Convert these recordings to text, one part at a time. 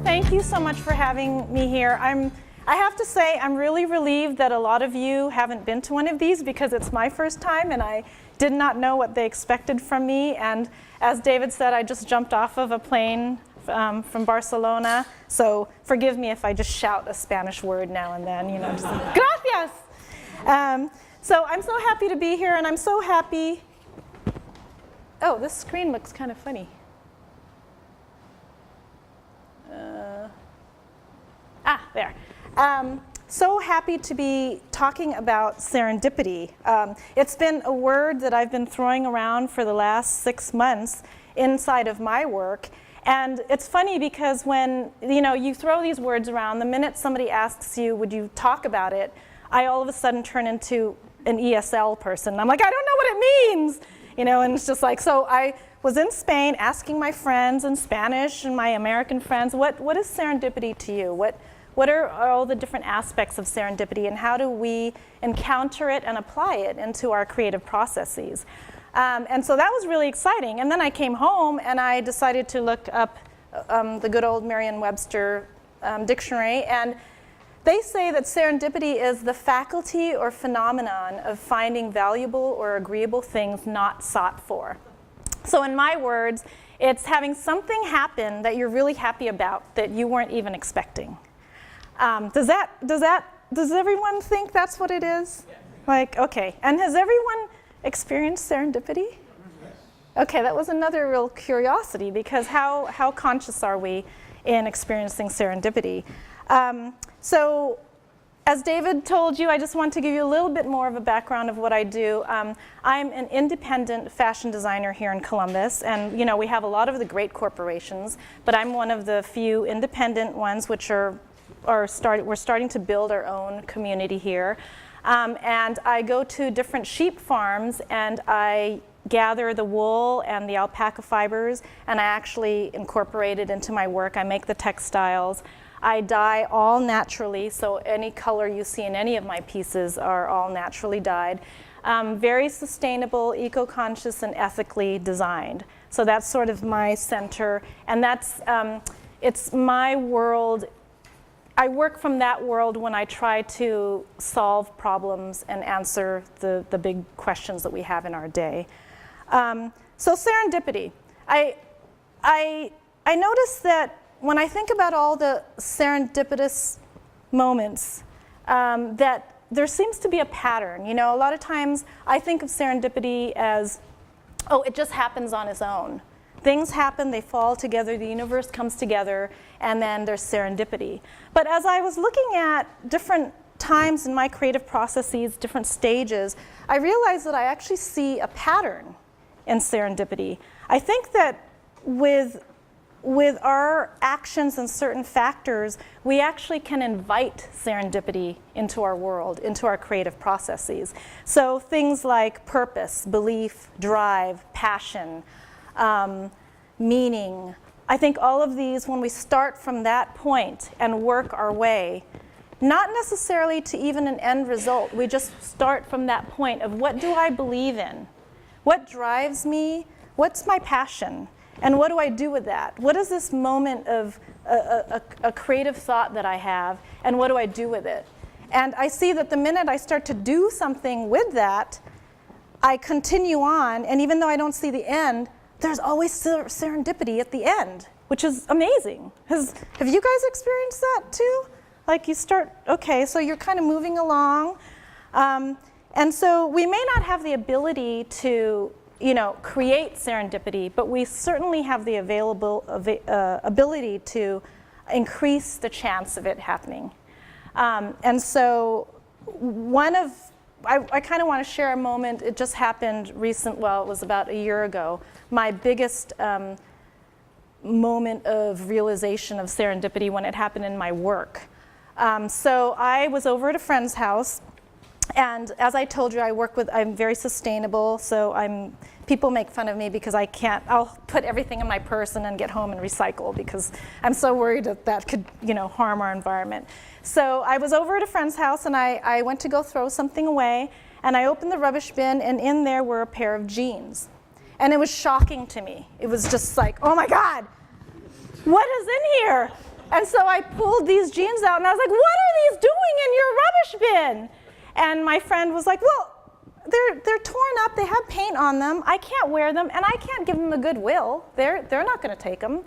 Thank you so much for having me here. I have to say, I'm really relieved that a lot of you haven't been to one of these because it's my first time and I did not know what they expected from me. And as David said, I just jumped off of a plane from Barcelona. So forgive me if I just shout a Spanish word now and then, you know, just gracias. So I'm so happy to be here, and I'm so happy. Oh, this screen looks kind of funny. There. So happy to be talking about serendipity. It's been a word that I've been throwing around for the last 6 months inside of my work. And it's funny because when you throw these words around, the minute somebody asks you, would you talk about it, I all of a sudden turn into an ESL person. I'm like, I don't know what it means. And it's just like, so I was in Spain asking my friends in Spanish and my American friends, what is serendipity to you? What are all the different aspects of serendipity, and how do we encounter it and apply it into our creative processes? And so that was really exciting. And then I came home and I decided to look up the good old Merriam-Webster dictionary, and they say that serendipity is the faculty or phenomenon of finding valuable or agreeable things not sought for. So in my words, it's having something happen that you're really happy about that you weren't even expecting. Does everyone think that's what it is? Yeah. Like, okay. And has everyone experienced serendipity? Yes. Okay, that was another real curiosity, because how conscious are we in experiencing serendipity? So as David told you, I just want to give you a little bit more of a background of what I do. I'm an independent fashion designer here in Columbus, and we have a lot of the great corporations, but I'm one of the few independent ones which we're starting to build our own community here. And I go to different sheep farms and I gather the wool and the alpaca fibers, and I actually incorporate it into my work. I make the textiles. I dye all naturally, so any color you see in any of my pieces are all naturally dyed. Very sustainable, eco-conscious, and ethically designed. So that's sort of my center, and it's my world. I work from that world when I try to solve problems and answer the big questions that we have in our day. So serendipity. I noticed that when I think about all the serendipitous moments, that there seems to be a pattern. A lot of times I think of serendipity as, oh, it just happens on its own. Things happen, they fall together, the universe comes together, and then there's serendipity. But as I was looking at different times in my creative processes, different stages, I realized that I actually see a pattern in serendipity. I think that with our actions and certain factors, we actually can invite serendipity into our world, into our creative processes. So things like purpose, belief, drive, passion, meaning. I think all of these, when we start from that point and work our way, not necessarily to even an end result, we just start from that point of what do I believe in? What drives me? What's my passion? And what do I do with that? What is this moment of a creative thought that I have, and what do I do with it? And I see that the minute I start to do something with that, I continue on, and even though I don't see the end, there's always serendipity at the end, which is amazing. Have you guys experienced that too? Like you start, okay, so you're kind of moving along. And so we may not have the ability to create serendipity, but we certainly have the ability to increase the chance of it happening. And so I kind of want to share a moment. It just happened well, it was about a year ago. My biggest moment of realization of serendipity when it happened in my work. So I was over at a friend's house, and as I told you, I'm very sustainable, so people make fun of me because I'll put everything in my purse and then get home and recycle because I'm so worried that could, harm our environment. So I was over at a friend's house, and I went to go throw something away, and I opened the rubbish bin, and in there were a pair of jeans. And it was shocking to me. It was just like, oh my God, what is in here? And so I pulled these jeans out, and I was like, what are these doing in your rubbish bin? And my friend was like, well, they're torn up, they have paint on them, I can't wear them, and I can't give them the goodwill. They're not gonna take them.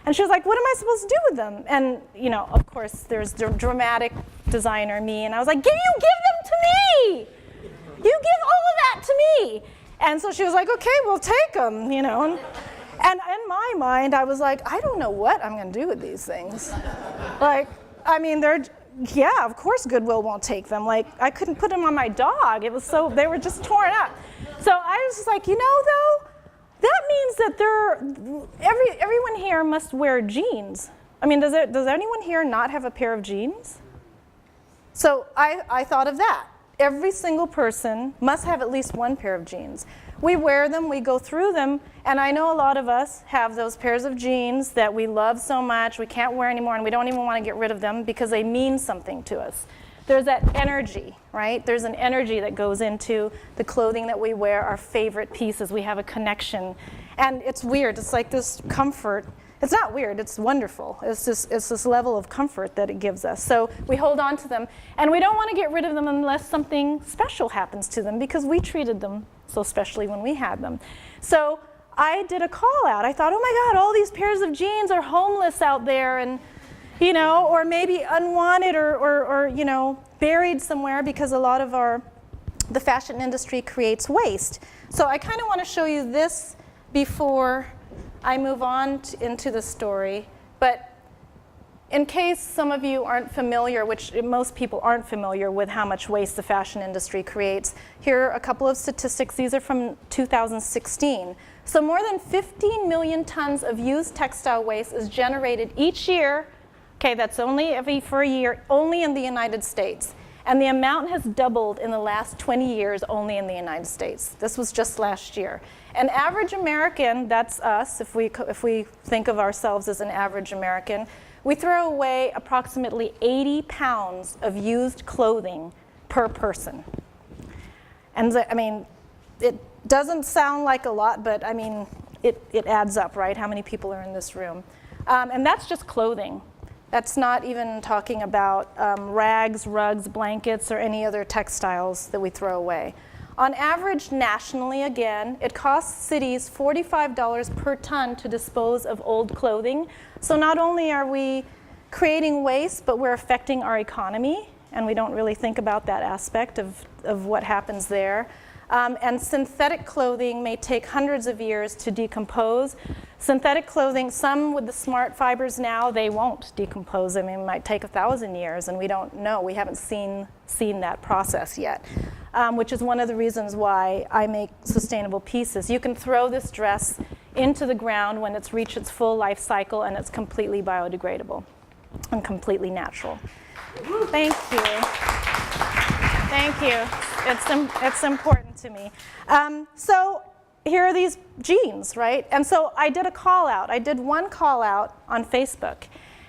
And she was like, what am I supposed to do with them? And of course, there's the dramatic designer me, and I was like, you give them to me! You give all of that to me! And so she was like, okay, we'll take them, And in my mind, I was like, I don't know what I'm gonna do with these things. Of course Goodwill won't take them. I couldn't put them on my dog. They were just torn up. So I was just like, though, that means that everyone here must wear jeans. Does anyone here not have a pair of jeans? So I thought of that. Every single person must have at least one pair of jeans. We wear them, we go through them, and I know a lot of us have those pairs of jeans that we love so much, we can't wear anymore, and we don't even want to get rid of them because they mean something to us. There's that energy, right? There's an energy that goes into the clothing that we wear, our favorite pieces. We have a connection. And it's weird. It's like this comfort. It's not weird. It's wonderful. It's this level of comfort that it gives us. So we hold on to them. And we don't want to get rid of them unless something special happens to them because we treated them so specially when we had them. So I did a call out. I thought, oh my God, all these pairs of jeans are homeless out there, and or maybe unwanted or buried somewhere because a lot of the fashion industry creates waste. So I kind of want to show you this before I move on into the story. But in case some of you aren't familiar, which most people aren't familiar with how much waste the fashion industry creates, here are a couple of statistics. These are from 2016. So more than 15 million tons of used textile waste is generated each year. Okay, that's only for a year, only in the United States. And the amount has doubled in the last 20 years only in the United States. This was just last year. An average American, that's us, if we think of ourselves as an average American, we throw away approximately 80 pounds of used clothing per person. And it doesn't sound like a lot, but it adds up, right? How many people are in this room? And that's just clothing. That's not even talking about rags, rugs, blankets, or any other textiles that we throw away. On average, nationally, again, it costs cities $45 per ton to dispose of old clothing. So not only are we creating waste, but we're affecting our economy, and we don't really think about that aspect of what happens there. And synthetic clothing may take hundreds of years to decompose. Synthetic clothing, some with the smart fibers now, they won't decompose. It might take 1,000 years, and we don't know. We haven't seen that process yet, which is one of the reasons why I make sustainable pieces. You can throw this dress into the ground when it's reached its full life cycle, and it's completely biodegradable and completely natural. Thank you. Thank you. It's important to me. So here are these jeans, right? And so I did a call out. I did one call out on Facebook.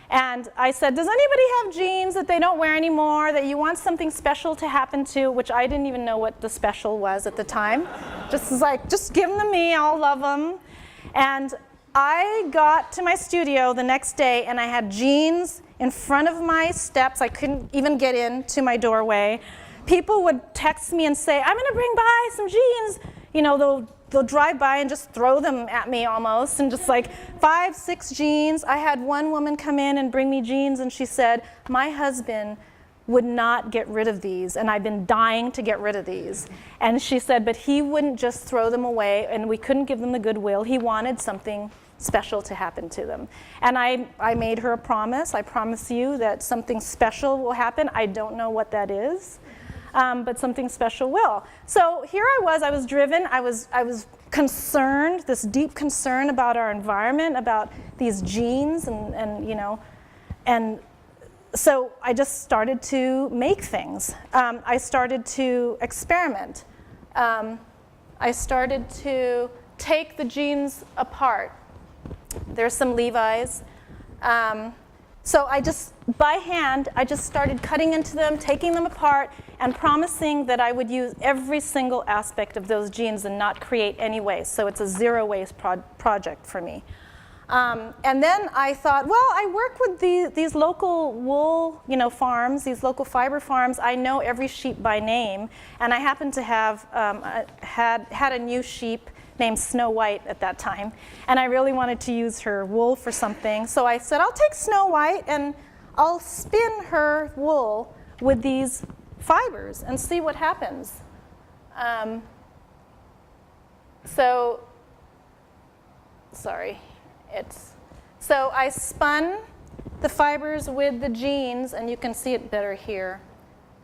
And I said, does anybody have jeans that they don't wear anymore, that you want something special to happen to, which I didn't even know what the special was at the time. Just give them to me, I'll love them. And I got to my studio the next day, and I had jeans in front of my steps. I couldn't even get into my doorway. People would text me and say, I'm gonna bring by some jeans. They'll drive by and just throw them at me almost, and just like 5, 6 jeans. I had one woman come in and bring me jeans, and she said, my husband would not get rid of these, and I've been dying to get rid of these. And she said, but he wouldn't just throw them away, and we couldn't give them the goodwill. He wanted something special to happen to them. And I made her a promise. I promise you that something special will happen. I don't know what that is, but something special will. So here I was driven, I was concerned, this deep concern about our environment, about these genes, and so I just started to make things. I started to experiment. I started to take the genes apart. There's some Levi's. So I just, by hand, I just started cutting into them, taking them apart, and promising that I would use every single aspect of those genes and not create any waste. So it's a zero waste project for me. And then I thought, well, I work with these local wool, farms, these local fiber farms. I know every sheep by name, and I happened to have had a new sheep named Snow White at that time, and I really wanted to use her wool for something. So I said, I'll take Snow White and I'll spin her wool with these fibers and see what happens. So I spun the fibers with the genes, and you can see it better here.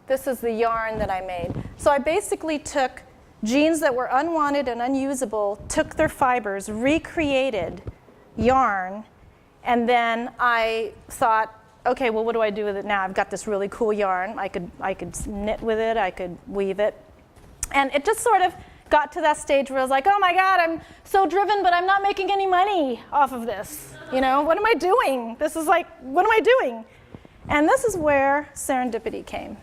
This is the yarn that I made. So I basically took genes that were unwanted and unusable, took their fibers, recreated yarn, and then I thought, okay, well, what do I do with it now? I've got this really cool yarn. I could knit with it. I could weave it. And it just sort of got to that stage where I was like, oh my God, I'm so driven, but I'm not making any money off of this. What am I doing? This is like, what am I doing? And this is where serendipity came.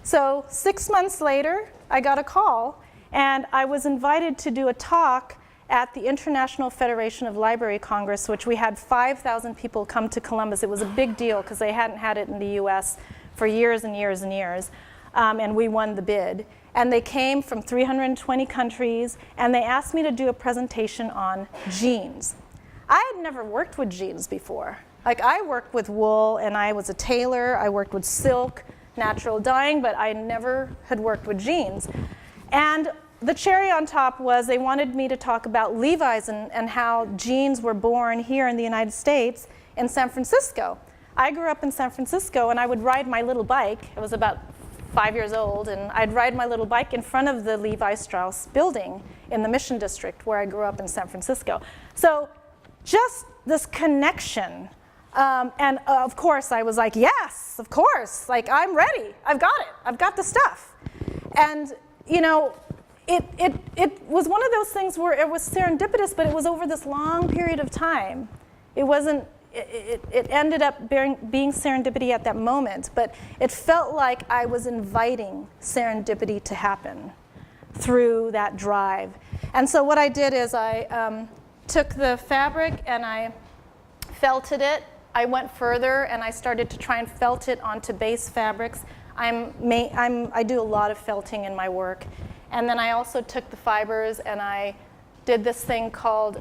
So 6 months later, I got a call, and I was invited to do a talk at the International Federation of Library Congress, which we had 5,000 people come to Columbus. It was a big deal because they hadn't had it in the US for years and years and years, and we won the bid. And they came from 320 countries, and they asked me to do a presentation on genes. I had never worked with genes before. Like, I worked with wool, and I was a tailor. I worked with silk, natural dyeing, but I never had worked with genes. And the cherry on top was they wanted me to talk about Levi's and how genes were born here in the United States in San Francisco. I grew up in San Francisco, and I would ride my little bike. I was about 5 years old, and I'd ride my little bike in front of the Levi Strauss building in the Mission District where I grew up in San Francisco. So just this connection. And of course, I was like, yes, of course. Like, I'm ready. I've got it. I've got the stuff. And it was one of those things where it was serendipitous, but it was over this long period of time. It wasn't, it ended up being serendipity at that moment, but it felt like I was inviting serendipity to happen through that drive. And so what I did is I took the fabric and I felted it. I went further and I started to try and felt it onto base fabrics. I do a lot of felting in my work. And then I also took the fibers and I did this thing called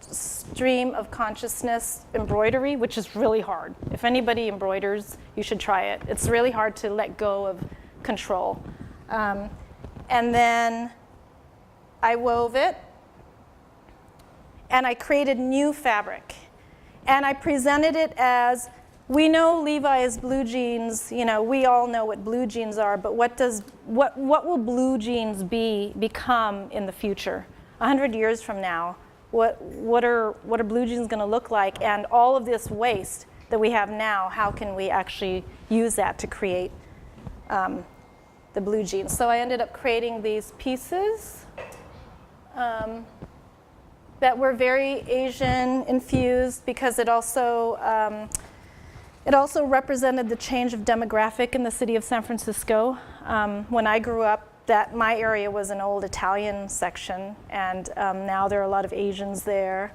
stream of consciousness embroidery, which is really hard. If anybody embroiders, you should try it. It's really hard to let go of control. And then I wove it, and I created new fabric. And I presented it as, we know Levi's blue jeans, we all know what blue jeans are, but what will blue jeans become in the future? 100 years from now, what are blue jeans going to look like? And all of this waste that we have now, how can we actually use that to create the blue jeans? So I ended up creating these pieces that were very Asian infused because it also represented the change of demographic in the city of San Francisco. When I grew up, my area was an old Italian section, and now there are a lot of Asians there.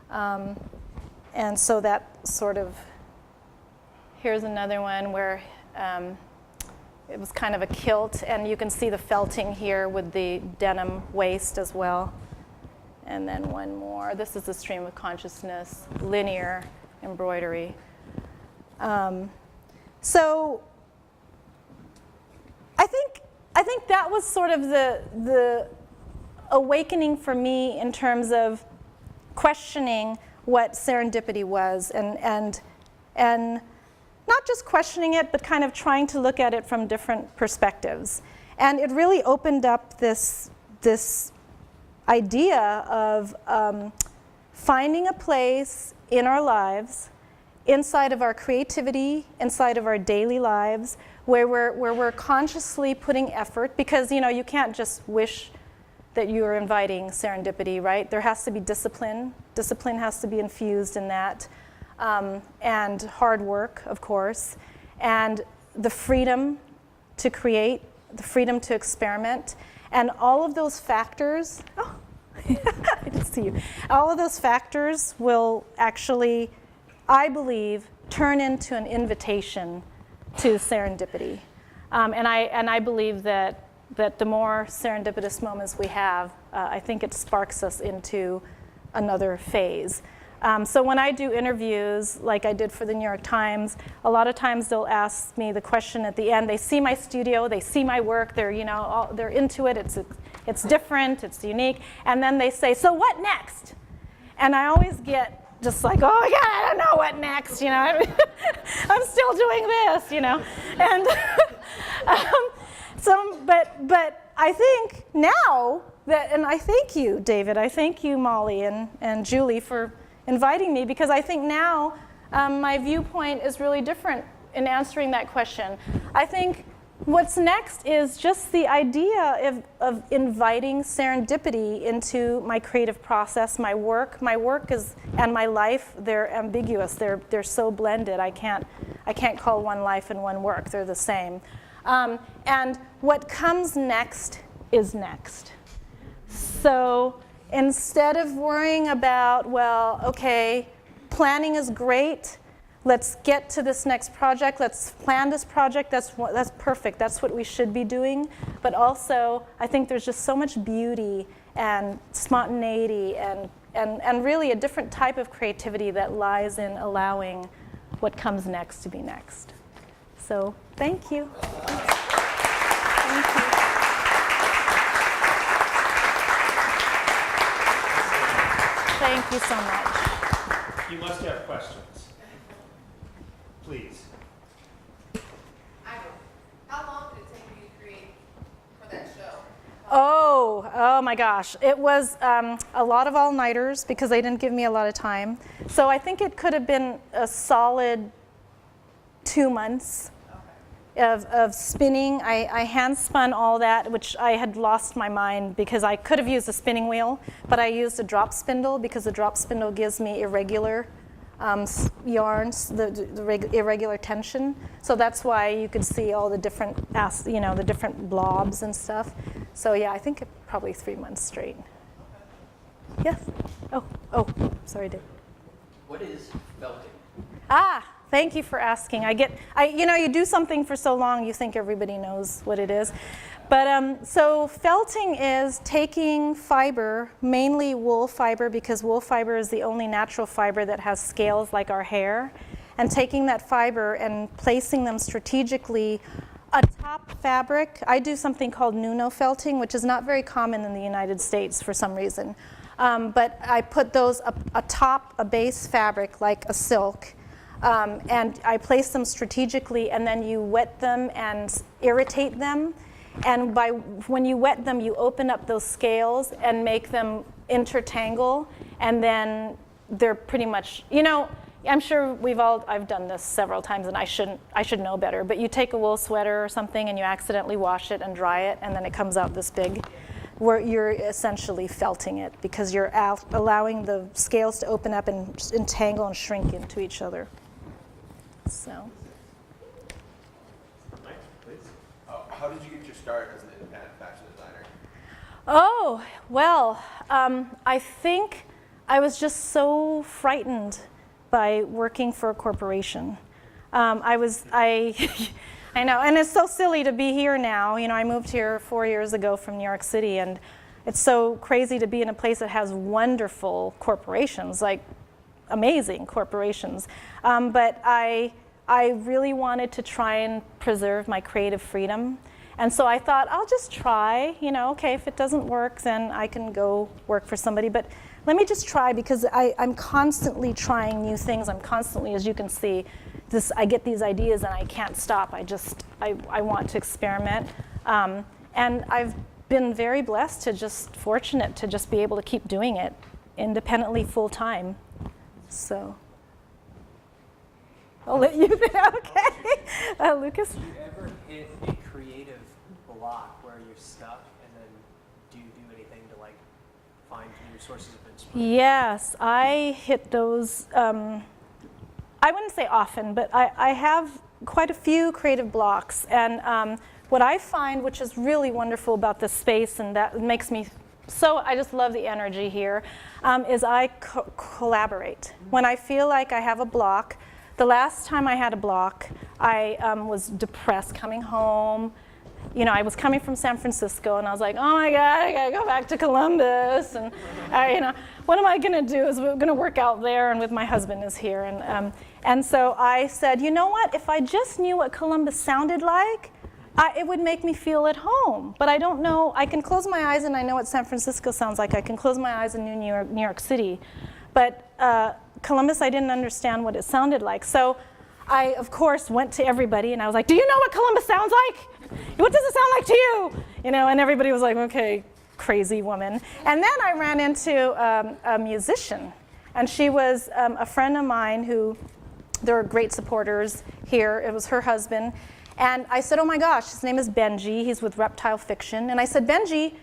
And so that sort of, here's another one where it was kind of a kilt, and you can see the felting here with the denim waist as well. And then one more. This is the stream of consciousness, linear embroidery. So I think that was sort of the awakening for me in terms of questioning what serendipity was, and not just questioning it, but kind of trying to look at it from different perspectives. And it really opened up this idea of finding a place in our lives, inside of our creativity, inside of our daily lives, where we're consciously putting effort, because you can't just wish that you are inviting serendipity, right? There has to be discipline. Discipline has to be infused in that, and hard work, of course, and the freedom to create, the freedom to experiment, and all of those factors. Oh, I didn't see you. All of those factors will actually, I believe, turn into an invitation to serendipity. And I believe that the more serendipitous moments we have, I think it sparks us into another phase. So when I do interviews, like I did for the New York Times, a lot of times they'll ask me the question at the end. They see my studio, they see my work, they're they're into it. It's different, it's unique, and then they say, "So what next?" And I always get just like, "Oh my God, I don't know what next." I'm still doing this, and but I think now that, and I thank you, David, I thank you, Molly and Julie, for inviting me, because I think now my viewpoint is really different in answering that question. I think what's next is just the idea of inviting serendipity into my creative process, my work. My work and my life, they're ambiguous. They're so blended. I can't call one life and one work. They're the same. And what comes next is next. So instead of worrying about, well, okay, planning is great. Let's get to this next project. Let's plan this project. That's perfect. That's what we should be doing. But also, I think there's just so much beauty and spontaneity and really a different type of creativity that lies in allowing what comes next to be next. So, thank you. Thank you. Thank you so much. You must have questions. Please. I do. How long did it take you to create for that show? Oh my gosh. It was a lot of all-nighters because they didn't give me a lot of time. So I think it could have been a solid 2 months of spinning. I hand spun all that, which I had lost my mind because I could have used a spinning wheel, but I used a drop spindle because the drop spindle gives me irregular yarns, the irregular tension. So that's why you could see all the different, the different blobs and stuff. So yeah, I think probably 3 months straight. Yes? Oh, sorry, Dave. What is felting? Thank you for asking. You do something for so long, you think everybody knows what it is. But so felting is taking fiber, mainly wool fiber, because wool fiber is the only natural fiber that has scales like our hair, and taking that fiber and placing them strategically atop fabric. I do something called Nuno felting, which is not very common in the United States for some reason. But I put those atop a base fabric like a silk, and I place them strategically, and then you wet them and irritate them. And when you wet them, you open up those scales and make them intertangle, and then they're pretty much, I'm sure I've done this several times, and I should know better, but you take a wool sweater or something and you accidentally wash it and dry it, and then it comes out this big, where you're essentially felting it because you're allowing the scales to open up and entangle and shrink into each other. So. How did you get your start as an independent fashion designer? Oh, well, I think I was just so frightened by working for a corporation. I know, and it's so silly to be here now. I moved here 4 years ago from New York City, and it's so crazy to be in a place that has wonderful corporations, like amazing corporations. But I really wanted to try and preserve my creative freedom. And so I thought, I'll just try, okay, if it doesn't work, then I can go work for somebody. But let me just try, because I'm constantly trying new things. I'm constantly, as you can see, I get these ideas and I can't stop. I want to experiment. And I've been very blessed fortunate to just be able to keep doing it independently full time. So I'll let you, okay. Lucas? Do you ever hit a creative block where you're stuck, and then do you do anything to like find new sources of inspiration? Yes, I hit those, I wouldn't say often, but I have quite a few creative blocks. And what I find, which is really wonderful about this space, and that makes me I just love the energy here, is I collaborate. When I feel like I have a block, the last time I had a block, I was depressed coming home. You know, I was coming from San Francisco, and I was like, oh my God, I gotta go back to Columbus. And what am I gonna do? Is we're gonna work out there, and with my husband is here. And so I said, you know what? If I just knew what Columbus sounded like, it would make me feel at home. But I don't know. I can close my eyes and I know what San Francisco sounds like. I can close my eyes in New York City. But Columbus, I didn't understand what it sounded like. So I, of course, went to everybody and I was like, do you know what Columbus sounds like? What does it sound like to you? You know, and everybody was like, okay, crazy woman. And then I ran into a musician. And she was a friend of mine who, there were great supporters here. It was her husband. And I said, oh my gosh, his name is Benji. He's with Reptile Fiction. And I said, Benji,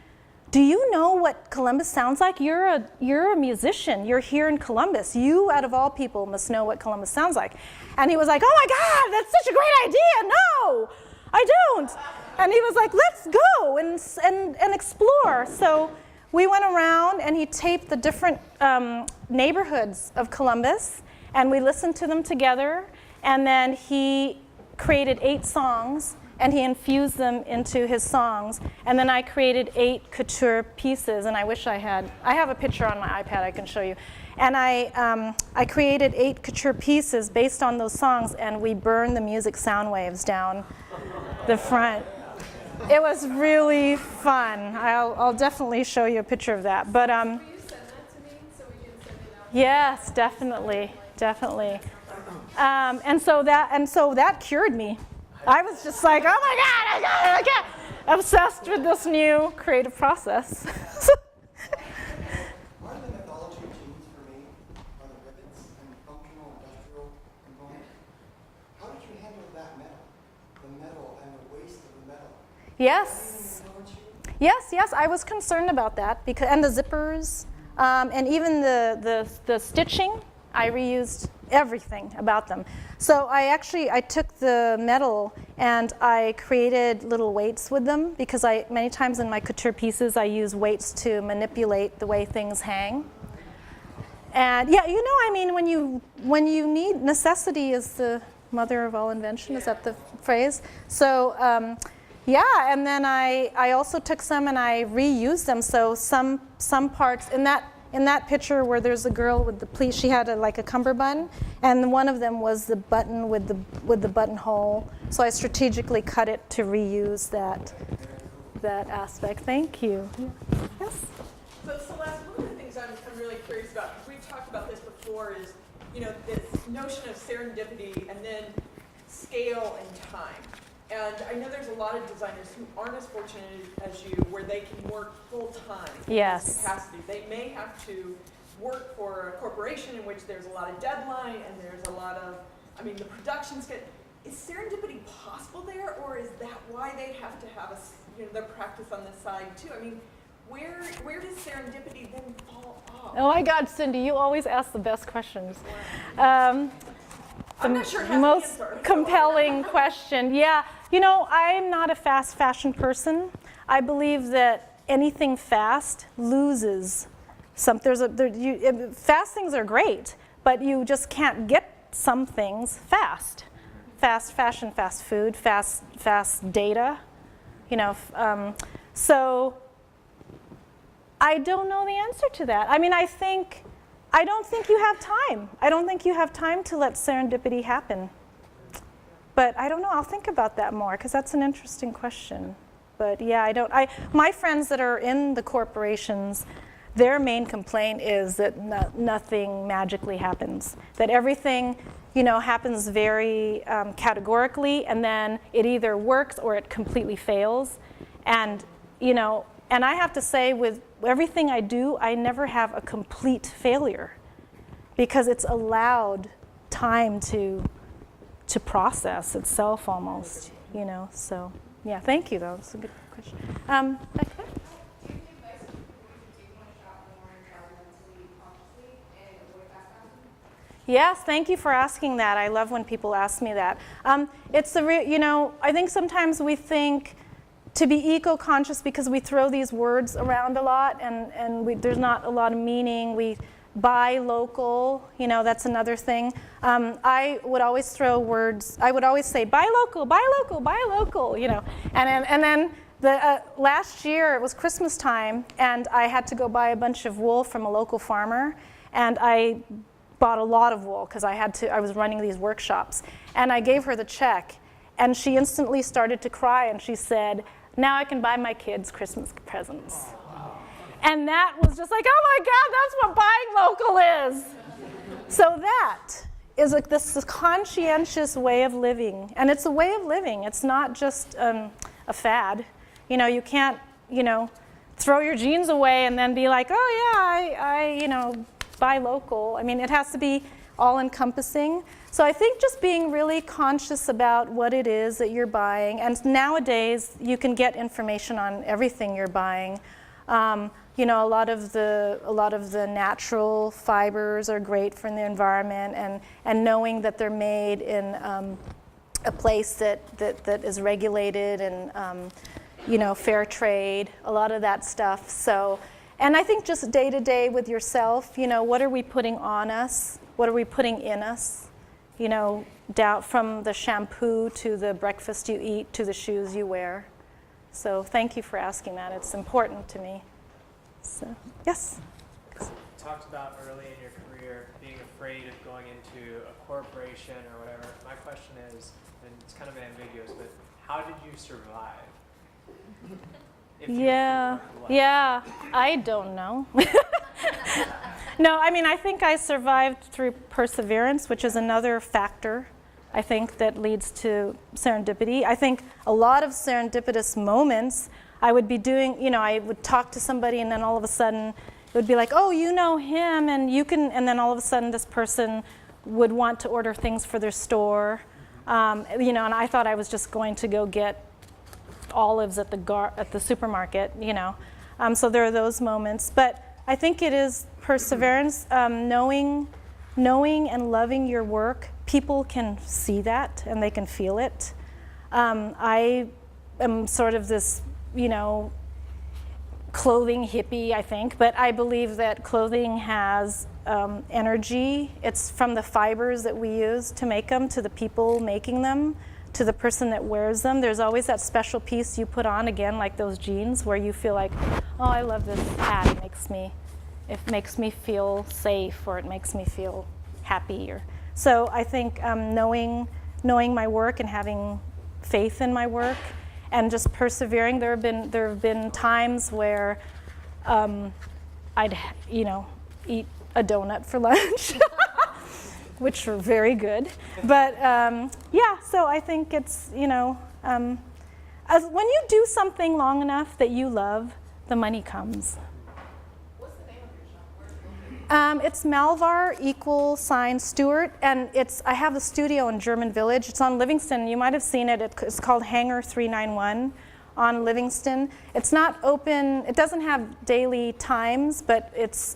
do you know what Columbus sounds like? You're a musician. You're here in Columbus. You, out of all people, must know what Columbus sounds like. And he was like, oh my God, that's such a great idea. No, I don't. And he was like, let's go and explore. So we went around and he taped the different neighborhoods of Columbus, and we listened to them together. And then he created 8 songs, and he infused them into his songs. And then I created 8 couture pieces, and I wish I have a picture on my iPad I can show you. And I created 8 couture pieces based on those songs, and we burned the music sound waves down the front. It was really fun. I'll definitely show you a picture of that. But Will you send that to me so we can send it out? yes, definitely. And so that cured me. I was just like, oh my God, I got it. Obsessed with this new creative process. One of the mythology genes for me are the rivets and the functional industrial component. How did you handle that metal? The metal and the waste of the metal? Yes. Yes, I was concerned about that, and the zippers, and even the stitching. I reused everything about them. So I took the metal and I created little weights with them, because many times in my couture pieces I use weights to manipulate the way things hang. And yeah, I mean, when you need, necessity is the mother of all invention. Is that the phrase? So yeah, and then I also took some and I reused them. So some parts in that picture where there's a girl with the pleat, she had like a cummerbund, and one of them was the button with the buttonhole. So I strategically cut it to reuse that aspect. Thank you. Yes. So Celeste, one of the things I'm really curious about, because we've talked about this before, is this notion of serendipity and then scale and time. And I know there's a lot of designers who aren't as fortunate as you, where they can work full time in this capacity. They may have to work for a corporation in which there's a lot of deadline and there's a lot of, the production schedule. Is serendipity possible there, or is that why they have to have their practice on the side too? Where does serendipity then fall off? Oh my God, Cindy, you always ask the best questions. I'm not sure it has Most an answer. compelling question. Yeah, I'm not a fast fashion person. I believe that anything fast loses some. Fast things are great, but you just can't get some things fast. Fast fashion, fast food, fast data. So I don't know the answer to that. I don't think you have time. I don't think you have time to let serendipity happen. But I don't know. I'll think about that more, because that's an interesting question. But yeah, my friends that are in the corporations, their main complaint is that nothing magically happens, that everything, happens very categorically, and then it either works or it completely fails. And, and I have to say, with everything I do, I never have a complete failure because it's allowed time to process itself almost, So, yeah, thank you, though. That's a good question. Back there? Do you give advice to people who do want to shop more environmentally consciously and avoid fast fashion? Yes, thank you for asking that. I love when people ask me that. It's I think sometimes we think to be eco-conscious because we throw these words around a lot, and there's not a lot of meaning. We buy local, that's another thing. I would always throw words. I would always say buy local, buy local, buy local, and then last year it was Christmas time, and I had to go buy a bunch of wool from a local farmer, and I bought a lot of wool because I was running these workshops, and I gave her the check, and she instantly started to cry, and she said, "Now I can buy my kids Christmas presents." And that was just like, oh my God, that's what buying local is. So that is like this conscientious way of living, and it's a way of living. It's not just a fad. You can't, throw your jeans away and then be like, oh yeah, I buy local. I mean, it has to be all-encompassing. So I think just being really conscious about what it is that you're buying, and nowadays you can get information on everything you're buying. A lot of the natural fibers are great for the environment, and knowing that they're made in a place that is regulated and fair trade, a lot of that stuff. So, and I think just day to day with yourself, what are we putting on us? What are we putting in us? Down from the shampoo to the breakfast you eat to the shoes you wear. So thank you for asking that. It's important to me. So, yes? You talked about early in your career being afraid of going into a corporation or whatever. My question is, and it's kind of ambiguous, but how did you survive? Yeah, I don't know. No, I mean, I think I survived through perseverance, which is another factor, I think, that leads to serendipity. I think a lot of serendipitous moments, I would be doing, I would talk to somebody, and then all of a sudden it would be like, oh, you know him, and you can, and then all of a sudden this person would want to order things for their store, and I thought I was just going to go get olives at the supermarket, So there are those moments, but I think it is perseverance, knowing and loving your work. People can see that and they can feel it. I am sort of this, clothing hippie, I think, but I believe that clothing has energy. It's from the fibers that we use to make them, to the people making them, to the person that wears them. There's always that special piece you put on, again, like those jeans, where you feel like, oh, I love this hat. It makes me feel safe, or it makes me feel happy. So I think knowing my work and having faith in my work and just persevering. There have been times where I'd eat a donut for lunch. Which were very good, but so I think it's, when you do something long enough that you love, the money comes. What's the name of your shop? Where's it located? It's Malvar-Stewart, and I have a studio in German Village. It's on Livingston. You might have seen it. It's called Hangar 391. On Livingston. It's not open, it doesn't have daily times, but it's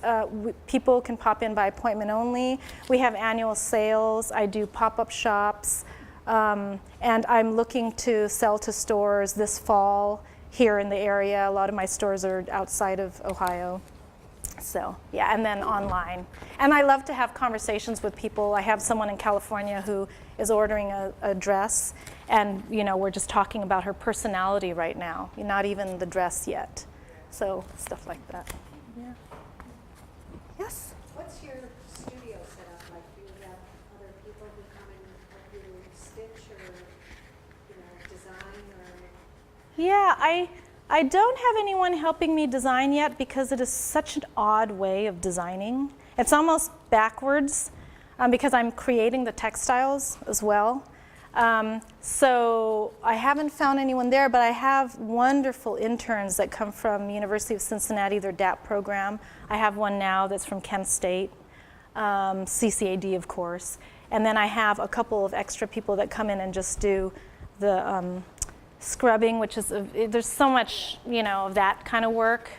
people can pop in by appointment only. We have annual sales. I do pop-up shops, and I'm looking to sell to stores this fall here in the area. A lot of my stores are outside of Ohio. So, yeah, and then online. And I love to have conversations with people. I have someone in California who is ordering a dress, and we're just talking about her personality right now, not even the dress yet. So, stuff like that. Yeah. Yes? What's your studio set up like? Do you have other people who come and help you stitch or design or? Yeah, I don't have anyone helping me design yet because it is such an odd way of designing. It's almost backwards because I'm creating the textiles as well. So I haven't found anyone there, but I have wonderful interns that come from University of Cincinnati, their DAP program. I have one now that's from Kent State, CCAD, of course. And then I have a couple of extra people that come in and just do the scrubbing, which is, there's so much, of that kind of work.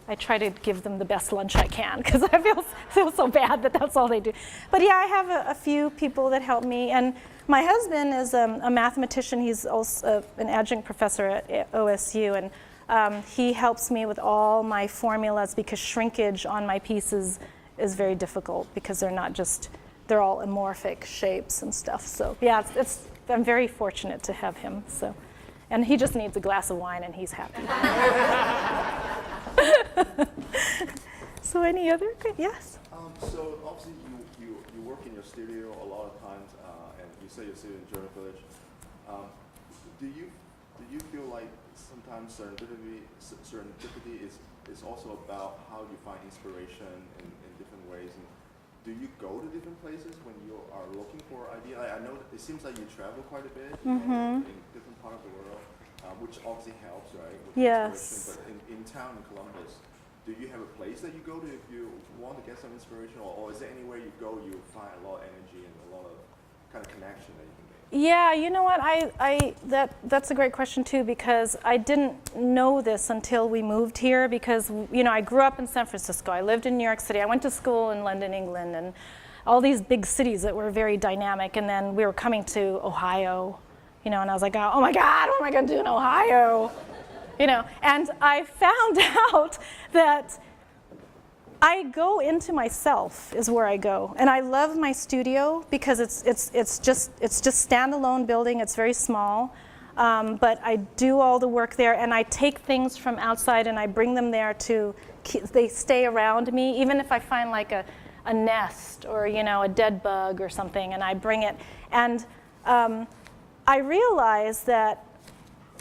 I try to give them the best lunch I can because I feel so bad that that's all they do. But yeah, I have a few people that help me. And my husband is a mathematician. He's also an adjunct professor at OSU. And he helps me with all my formulas because shrinkage on my pieces is very difficult because they're all amorphic shapes and stuff. So yeah, I'm very fortunate to have him. So. And he just needs a glass of wine and he's happy. So any other? Yes? So obviously you work in your studio a lot of times, and you say you're sitting in Journal Village. Do you feel like sometimes serendipity is also about how you find inspiration in different ways? And do you go to different places when you are looking for ideas? I know that it seems like you travel quite a bit in different parts of the world, which obviously helps, right? With Yes. inspiration. But in town in Columbus, do you have a place that you go to if you want to get some inspiration, or is there anywhere you go you find a lot of energy and a lot of kind of connection that you can make? Yeah, you know what? That's a great question too because I didn't know this until we moved here because I grew up in San Francisco. I lived in New York City. I went to school in London, England, and all these big cities that were very dynamic. And then we were coming to Ohio, and I was like, oh my God, what am I going to do in Ohio? And I found out that I go into myself is where I go, and I love my studio because it's just standalone building. It's very small, but I do all the work there, and I take things from outside and I bring them there they stay around me, even if I find like a nest or a dead bug or something, and I bring it. And I realize that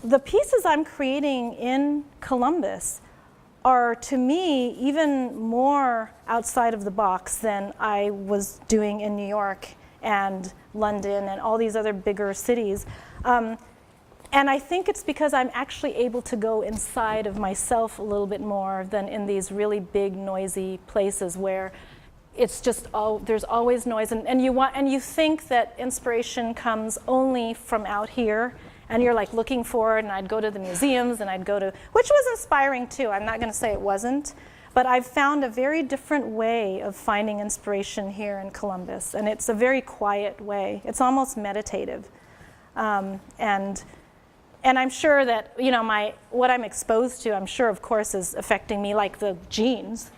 the pieces I'm creating in Columbus are, to me, even more outside of the box than I was doing in New York and London and all these other bigger cities. And I think it's because I'm actually able to go inside of myself a little bit more than in these really big, noisy places where it's just there's always noise. And you think that inspiration comes only from out here, and you're like looking for it, and I'd go to the museums, and which was inspiring too. I'm not going to say it wasn't, but I've found a very different way of finding inspiration here in Columbus, and it's a very quiet way. It's almost meditative, and I'm sure that what I'm exposed to, I'm sure of course is affecting me, like the genes,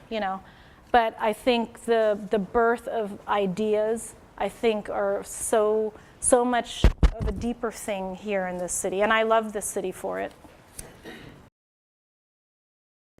But I think the birth of ideas, I think, are so much of a deeper thing here in this city, and I love this city for it.